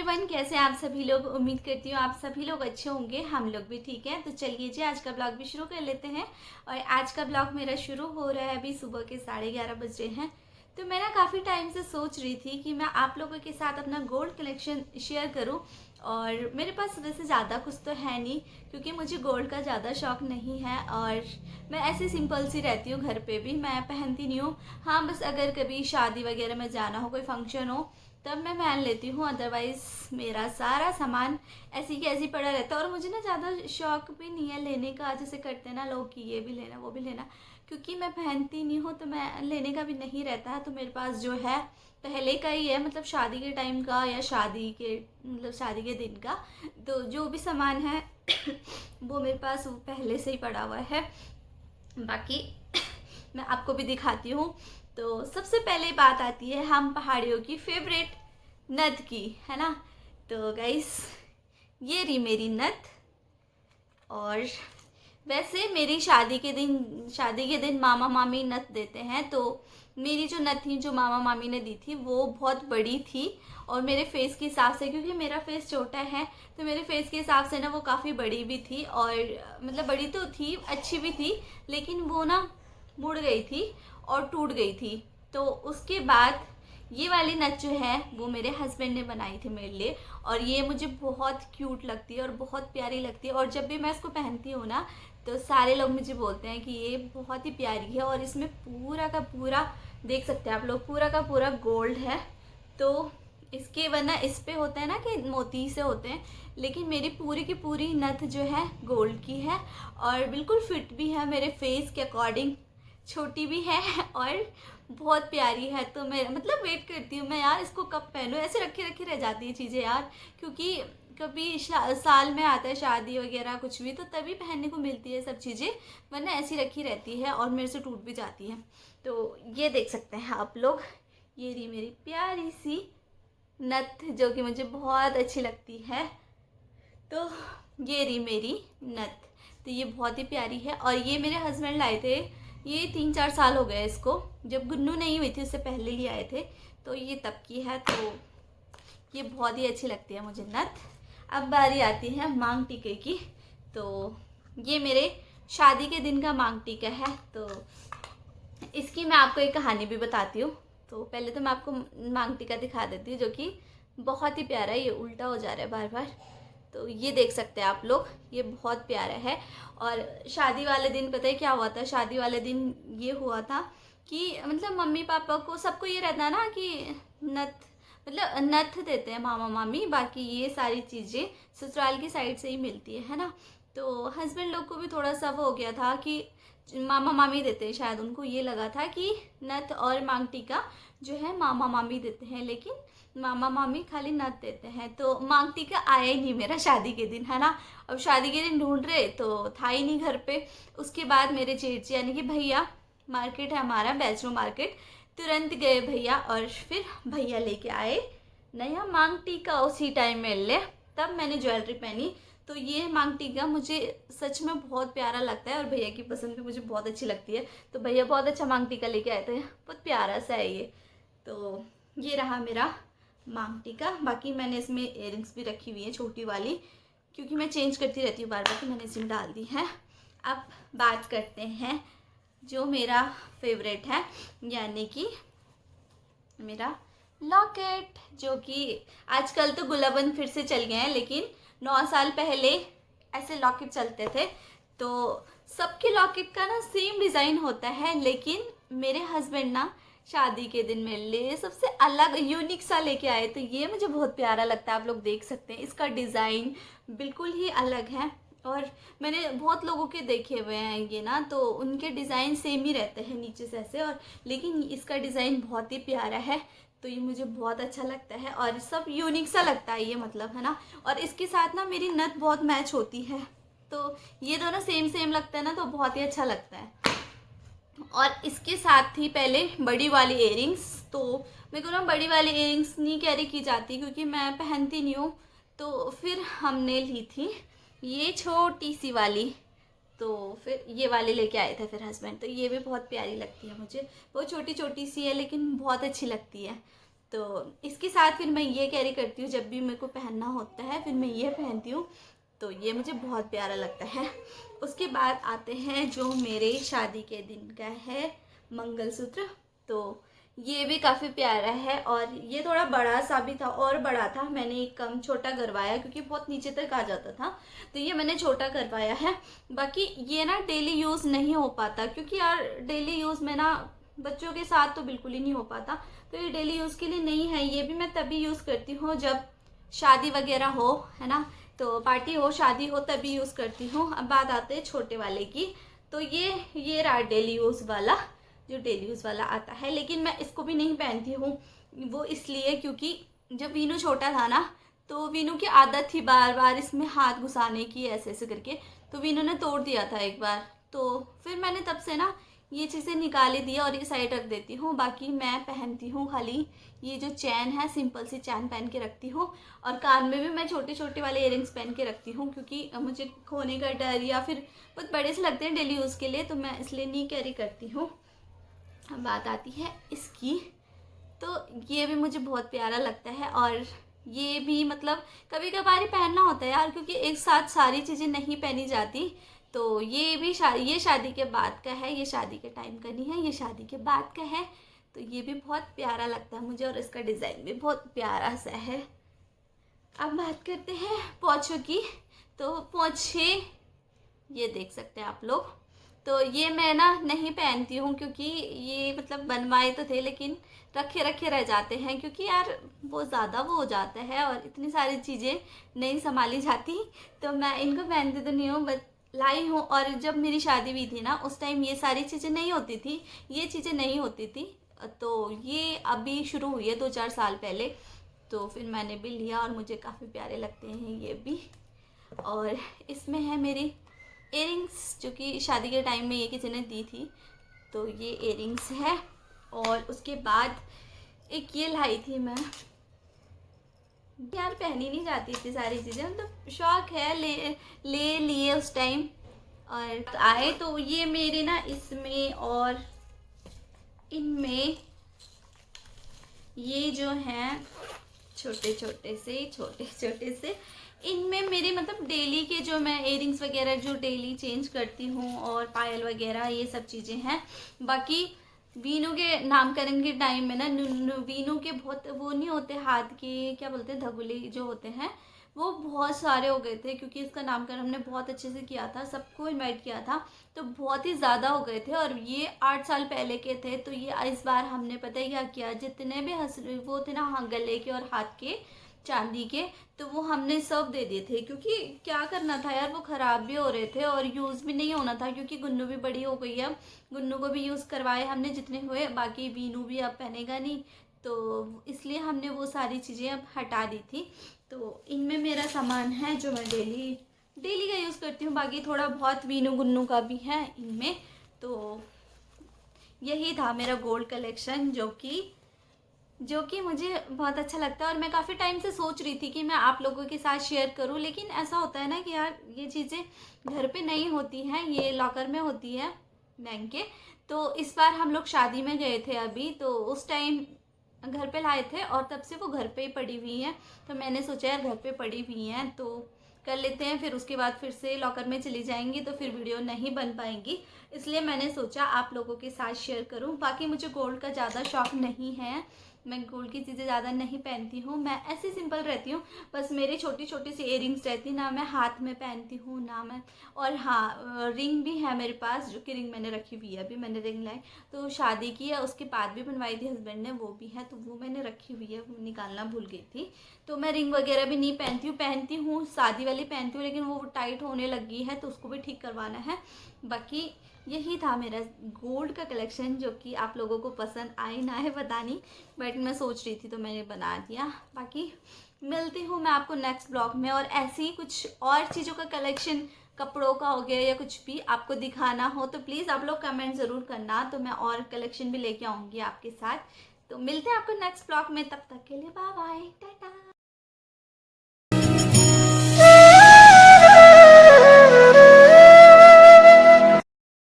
Everyone, कैसे हैं आप सभी लोग। उम्मीद करती हूँ आप सभी लोग अच्छे होंगे, हम लोग भी ठीक हैं। तो चलिए जी, आज का ब्लॉग भी शुरू कर लेते हैं। और आज का ब्लॉग मेरा शुरू हो रहा है, अभी सुबह के 11:30 बज रहे हैं। तो मैं ना काफ़ी टाइम से सोच रही थी कि मैं आप लोगों के साथ अपना गोल्ड कलेक्शन शेयर करूं। और मेरे पास वैसे ज़्यादा कुछ तो है नहीं, क्योंकि मुझे गोल्ड का ज़्यादा शौक नहीं है। और मैं ऐसे सिंपल सी रहती हूँ, घर पे भी मैं पहनती नहीं हूँ। हाँ, बस अगर कभी शादी वगैरह में जाना हो, कोई फंक्शन हो, तब मैं पहन लेती हूँ। अदरवाइज़ मेरा सारा सामान ऐसी की ऐसी पड़ा रहता है। और मुझे ना ज़्यादा शौक भी नहीं है लेने का, जैसे करते हैं ना लोग कि ये भी लेना वो भी लेना। क्योंकि मैं पहनती नहीं हूँ तो मैं लेने का भी नहीं रहता है। तो मेरे पास जो है पहले का ही है, मतलब शादी के टाइम का या शादी के मतलब शादी के दिन का। तो जो भी सामान है वो मेरे पास पहले से ही पड़ा हुआ है। बाकी मैं आपको भी दिखाती हूँ। तो सबसे पहले बात आती है हम पहाड़ियों की फेवरेट नथ की, है ना। तो गाइस, ये रही मेरी नथ। और वैसे मेरी शादी के दिन मामा मामी नथ देते हैं। तो मेरी जो नथ थी, जो मामा मामी ने दी थी, वो बहुत बड़ी थी। और मेरे फेस के हिसाब से, क्योंकि मेरा फेस छोटा है, तो मेरे फेस के हिसाब से ना वो काफ़ी बड़ी भी थी। और मतलब बड़ी तो थी, अच्छी भी थी, लेकिन वो ना मुड़ गई थी और टूट गई थी। तो उसके बाद ये वाली नथ जो है वो मेरे हस्बैंड ने बनाई थी मेरे लिए। और ये मुझे बहुत क्यूट लगती है और बहुत प्यारी लगती है। और जब भी मैं इसको पहनती हूँ ना, तो सारे लोग मुझे बोलते हैं कि ये बहुत ही प्यारी है। और इसमें पूरा का पूरा देख सकते हैं आप लोग, पूरा का पूरा गोल्ड है। तो इसके वरना इस पे होता है ना कि मोती से होते हैं, लेकिन मेरी पूरी की पूरी नथ जो है गोल्ड की है। और बिल्कुल फिट भी है मेरे फेस के अकॉर्डिंग, छोटी भी है और बहुत प्यारी है। तो मैं मतलब वेट करती हूँ मैं, यार इसको कब पहनूँ। ऐसे रखे रखे रह जाती है चीज़ें यार, क्योंकि कभी साल में आता है शादी वगैरह कुछ भी, तो तभी पहनने को मिलती है सब चीज़ें, वरना ऐसी रखी रहती है और मेरे से टूट भी जाती है। तो ये देख सकते हैं आप लोग, ये रही मेरी प्यारी सी नथ, जो कि मुझे बहुत अच्छी लगती है। तो ये रही मेरी नथ। तो ये बहुत ही प्यारी है। और ये मेरे हस्बैंड लाए थे, ये 3-4 साल हो गए इसको, जब गुन्नू नहीं हुई थी उससे पहले ही आए थे। तो ये तब की है। तो ये बहुत ही अच्छी लगती है मुझे नथ। अब बारी आती है मांग टीके की। तो ये मेरे शादी के दिन का मांग टीका है। तो इसकी मैं आपको एक कहानी भी बताती हूँ। तो पहले तो मैं आपको मांग टीका दिखा देती हूँ, जो कि बहुत ही प्यारा है। ये उल्टा हो जा रहा है बार बार, तो ये देख सकते हैं आप लोग, ये बहुत प्यारा है। और शादी वाले दिन पता है क्या हुआ था, शादी वाले दिन ये हुआ था कि मतलब मम्मी पापा को सबको ये रहता है ना कि नथ, मतलब नथ देते हैं मामा मामी, बाकी ये सारी चीज़ें ससुराल की साइड से ही मिलती है ना। तो हस्बैंड लोग को भी थोड़ा सा वो हो गया था कि मामा मामी देते हैं, शायद उनको ये लगा था कि नथ और मांग टीका जो है मामा मामी देते हैं, लेकिन मामा मामी खाली नथ देते हैं। तो मांग टीका आया ही नहीं मेरा शादी के दिन, है ना। अब शादी के दिन ढूंढ रहे तो था ही नहीं घर पे। उसके बाद मेरे जेठ जी यानी कि भैया, मार्केट है हमारा बैजू मार्केट, तुरंत गए भैया और फिर भैया लेके आए नया मांग टीका उसी टाइम में ले। तब मैंने ज्वेलरी पहनी। तो ये मांग टीका मुझे सच में बहुत प्यारा लगता है और भैया की पसंद भी मुझे बहुत अच्छी लगती है। तो भैया बहुत अच्छा मांग टीका लेके आए थे, बहुत प्यारा सा है ये। तो ये रहा मेरा मांग टीका। बाकी मैंने इसमें इयररिंग्स भी रखी हुई है छोटी वाली, क्योंकि मैं चेंज करती रहती हूँ बार बार, तो मैंने इसमें डाल दी है। अब बात करते हैं जो मेरा फेवरेट है, यानी कि मेरा लॉकेट, जो कि आजकल तो गुलाबंद फिर से चल गए हैं, लेकिन 9 साल पहले ऐसे लॉकेट चलते थे। तो सबके लॉकेट का ना सेम डिज़ाइन होता है, लेकिन मेरे हस्बैंड ना शादी के दिन मेरे लिए सबसे अलग यूनिक सा लेके आए। तो ये मुझे बहुत प्यारा लगता है, आप लोग देख सकते हैं इसका डिज़ाइन बिल्कुल ही अलग है। और मैंने बहुत लोगों के देखे हुए हैं ये ना, तो उनके डिज़ाइन सेम ही रहते हैं नीचे से ऐसे, और लेकिन इसका डिज़ाइन बहुत ही प्यारा है। तो ये मुझे बहुत अच्छा लगता है और सब यूनिक सा लगता है ये, मतलब, है ना। और इसके साथ ना मेरी नथ बहुत मैच होती है, तो ये दोनों सेम सेम लगता है ना, तो बहुत ही अच्छा लगता है। और इसके साथ ही पहले बड़ी वाली इयररिंग्स, तो मेरे को ना बड़ी वाली इयररिंग्स नहीं कैरी की जाती क्योंकि मैं पहनती नहीं हूँ। तो फिर हमने ली थी ये छोटी सी वाली। तो फिर ये वाली लेके आए थे फिर हस्बैंड। तो ये भी बहुत प्यारी लगती है मुझे, वो छोटी छोटी सी है लेकिन बहुत अच्छी लगती है। तो इसके साथ फिर मैं ये कैरी करती हूँ, जब भी मेरे को पहनना होता है फिर मैं ये पहनती हूँ, तो ये मुझे बहुत प्यारा लगता है। उसके बाद आते हैं जो मेरे शादी के दिन का है मंगलसूत्र, तो ये भी काफ़ी प्यारा है और ये थोड़ा बड़ा सा भी था और बड़ा था, मैंने एक कम छोटा करवाया क्योंकि बहुत नीचे तक आ जाता था, तो ये मैंने छोटा करवाया है। बाकी ये ना डेली यूज़ नहीं हो पाता क्योंकि यार डेली यूज़ में ना बच्चों के साथ तो बिल्कुल ही नहीं हो पाता, तो ये डेली यूज़ के लिए नहीं है। ये भी मैं तभी यूज़ करती हूँ जब शादी वगैरह हो, है ना, तो पार्टी हो शादी हो तभी यूज़ करती हूँ। अब बात आते हैं छोटे वाले की, तो ये रहा डेली यूज़ वाला, जो डेली यूज़ वाला आता है, लेकिन मैं इसको भी नहीं पहनती हूँ। वो इसलिए क्योंकि जब वीनू छोटा था ना, तो वीनू की आदत थी बार बार इसमें हाथ घुसाने की ऐसे ऐसे करके, तो वीनू ने तोड़ दिया था एक बार, तो फिर मैंने तब से ना ये चीज़ें निकाल ही दिया और ये साइड रख देती हूँ। बाकी मैं पहनती हूँ खाली ये जो चैन है, सिंपल सी चैन पहन के रखती हूँ, और कान में भी मैं छोटे छोटे वाले इयररिंग्स पहन के रखती हूँ क्योंकि मुझे खोने का डर या फिर बहुत बड़े से लगते हैं डेली यूज़ के लिए, तो मैं इसलिए नहीं कैरी करती हूँ। अब बात आती है इसकी, तो ये भी मुझे बहुत प्यारा लगता है और ये भी मतलब कभी कभार ही पहनना होता है यार, क्योंकि एक साथ सारी चीज़ें नहीं पहनी जाती। तो ये भी ये शादी के बाद का है, ये शादी के टाइम का नहीं है, ये शादी के बाद का है, तो ये भी बहुत प्यारा लगता है मुझे और इसका डिज़ाइन भी बहुत प्यारा सा है। अब बात करते हैं पोंछों की, तो पोंछे ये देख सकते हैं आप लोग, तो ये मैं ना नहीं पहनती हूँ क्योंकि ये मतलब बनवाए तो थे लेकिन रखे रखे रह जाते हैं, क्योंकि यार वो ज़्यादा वो हो जाता है और इतनी सारी चीज़ें नहीं संभाली जाती, तो मैं इनको पहनती तो नहीं हूँ, बट लाई हूँ। और जब मेरी शादी हुई थी ना उस टाइम ये सारी चीज़ें नहीं होती थी, ये चीज़ें नहीं होती थी, तो ये अभी शुरू हुई है 2-4 साल पहले, तो फिर मैंने भी लिया और मुझे काफ़ी प्यारे लगते हैं ये भी। और इसमें है मेरी इयररिंग्स, जो कि शादी के टाइम में ये किसी ने दी थी, तो ये इयररिंग्स है। और उसके बाद एक ये लाई थी मैं, यार पहनी नहीं जाती इतनी सारी चीज़ें, मतलब शौक है, ले लिए उस टाइम और आए, तो ये मेरे ना इसमें और इनमें ये जो हैं छोटे छोटे से इनमें मेरे मतलब डेली के जो मैं इयररिंग्स वगैरह जो डेली चेंज करती हूँ और पायल वगैरह ये सब चीज़ें हैं। बाकी वीनू के नामकरण के टाइम में ना वीनू के बहुत वो नहीं होते हाथ के, क्या बोलते हैं, धगुले जो होते हैं, वो बहुत सारे हो गए थे क्योंकि इसका नामकरण हमने बहुत अच्छे से किया था, सबको इनवाइट किया था, तो बहुत ही ज़्यादा हो गए थे और ये 8 साल पहले के थे। तो ये इस बार हमने पता है क्या किया, जितने भी वो थे ना गले के और हाथ के चांदी के, तो वो हमने सब दे दिए थे, क्योंकि क्या करना था यार, वो ख़राब भी हो रहे थे और यूज़ भी नहीं होना था, क्योंकि गुन्नू भी बड़ी हो गई है, गुन्नू को भी यूज़ करवाए हमने जितने हुए, बाकी वीनू भी अब पहनेगा नहीं, तो इसलिए हमने वो सारी चीज़ें अब हटा दी थी। तो इनमें मेरा सामान है जो मैं डेली का यूज़ करती हूँ, बाकी थोड़ा बहुत वीनू गुन्नू का भी है इनमें। तो यही था मेरा गोल्ड कलेक्शन जो कि मुझे बहुत अच्छा लगता है और मैं काफ़ी टाइम से सोच रही थी कि मैं आप लोगों के साथ शेयर करूं, लेकिन ऐसा होता है ना कि यार ये चीज़ें घर पे नहीं होती हैं, ये लॉकर में होती है बैंक के। तो इस बार हम लोग शादी में गए थे अभी, तो उस टाइम घर पे लाए थे और तब से वो घर पे ही पड़ी हुई हैं, तो मैंने सोचा यार घर पे पड़ी हुई हैं तो कर लेते हैं, फिर उसके बाद फिर से लॉकर में चली जाएंगी तो फिर वीडियो नहीं बन पाएंगी, इसलिए मैंने सोचा आप लोगों के साथ शेयर करूं। बाकी मुझे गोल्ड का ज़्यादा शौक नहीं है, मैं गोल्ड की चीज़ें ज़्यादा नहीं पहनती हूँ, मैं ऐसे सिंपल रहती हूँ, बस मेरी छोटी छोटी सी इयररिंग्स रहती ना, मैं हाथ में पहनती हूँ ना मैं, और हाँ रिंग भी है मेरे पास, जो कि रिंग मैंने रखी हुई है, अभी मैंने रिंग लाई तो शादी की है, उसके बाद भी बनवाई थी हस्बैंड ने, वो भी है, तो वो मैंने रखी हुई है, वो निकालना भूल गई थी। तो मैं रिंग वगैरह भी नहीं पहनती हूँ शादी वाली पहनती हूँ, लेकिन वो टाइट होने लगी है तो उसको भी ठीक करवाना है। बाकी यही था मेरा गोल्ड का कलेक्शन, जो कि आप लोगों को पसंद आए ना है पता नहीं, बट मैं सोच रही थी तो मैंने बना दिया। बाकी मिलती हूँ मैं आपको नेक्स्ट ब्लॉग में, और ऐसे ही कुछ और चीज़ों का कलेक्शन कपड़ों का हो गया या कुछ भी आपको दिखाना हो तो प्लीज़ आप लोग कमेंट ज़रूर करना, तो मैं और कलेक्शन भी लेके आऊँगी आपके साथ। तो मिलते हैं आपको नेक्स्ट ब्लॉग में, तब तक के लिए बाय बाय, टाटा।